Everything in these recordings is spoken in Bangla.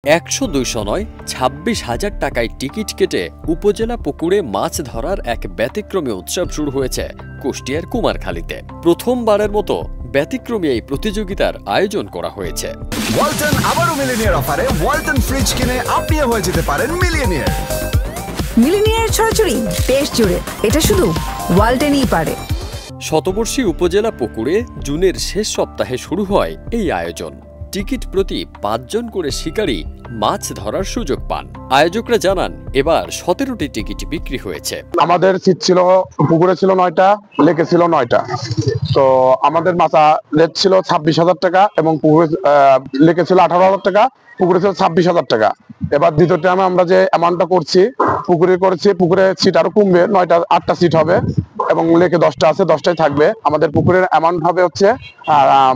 100-200 নয় 26,000 টাকায় টিকিট কেটে উপজেলা পুকুরে মাছ ধরার এক ব্যতিক্রমী উৎসব শুরু হয়েছে কুষ্টিয়ার কুমারখালীতে। প্রথমবারের মতো ব্যতিক্রমী এই প্রতিযোগিতার আয়োজন করা হয়েছে। ওয়ালটন আবারও মিলিনিয়ার অফারে ওয়ালটন ফ্রিজ কিনে আপনিও হয়ে যেতে পারেন মিলিয়নিয়ার। মিলিনিয়ার ছড়াছড়ি দেশ জুড়ে, এটা শুধু ওয়ালটনই পারে। শতবর্ষী উপজেলা পুকুরে জুনের শেষ সপ্তাহে শুরু হয় এই আয়োজন। টিকিট প্রতি 5 জন করে শিকারী মাছ ধরার সুযোগ পান। আয়োজকরা জানান, এবার 17টি টিকিট বিক্রি হয়েছে। আমাদের সিট ছিল, পুকুরে ছিল 9টা, লেকে ছিল 9টা। তো আমাদের মাথা রেট ছিল 26,000 টাকা এবং লেকে ছিল 18,000 টাকা, পুকুরে ছিল 26,000 টাকা। এবার দ্বিতীয় টাইমে আমরা যে অ্যামাউন্টটা করছি, পুকুরে সিট আরো কমবে, 8টা সিট হবে এবং লেকে 10টা আছে, 10টাই থাকবে। আমাদের পুকুরের অ্যামাউন্ট হবে হচ্ছে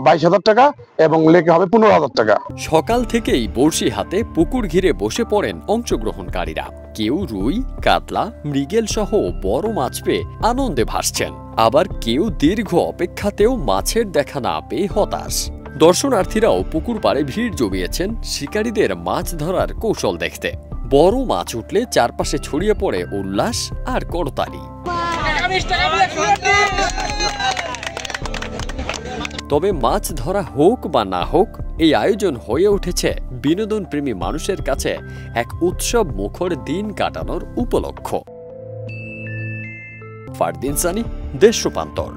22,000 টাকা এবং লেকে হবে 15,000 টাকা। সকাল থেকেই বড়শি হাতে পুকুর ঘিরে বসে পড়েন অংশগ্রহণকারীরা। কেউ রুই, কাতলা, মৃগেল সহ বড় মাছ পেয়ে আনন্দে ভাসছেন, আবার কেউ দীর্ঘ অপেক্ষাতেও মাছের দেখা না পেয়ে হতাশ। দর্শনার্থীরাও পুকুর পাড়ে ভিড় জমিয়েছেন শিকারীদের মাছ ধরার কৌশল দেখতে। বড় মাছ উঠলে চারপাশে ছড়িয়ে পড়ে উল্লাস আর করতালি। তবে মাছ ধরা হোক বা না হোক, এই আয়োজন হয়ে উঠেছে বিনোদন প্রেমী মানুষের কাছে এক উৎসব মুখর দিন কাটানোর উপলক্ষ। ফারদিন সানি, দেশ রূপান্তর।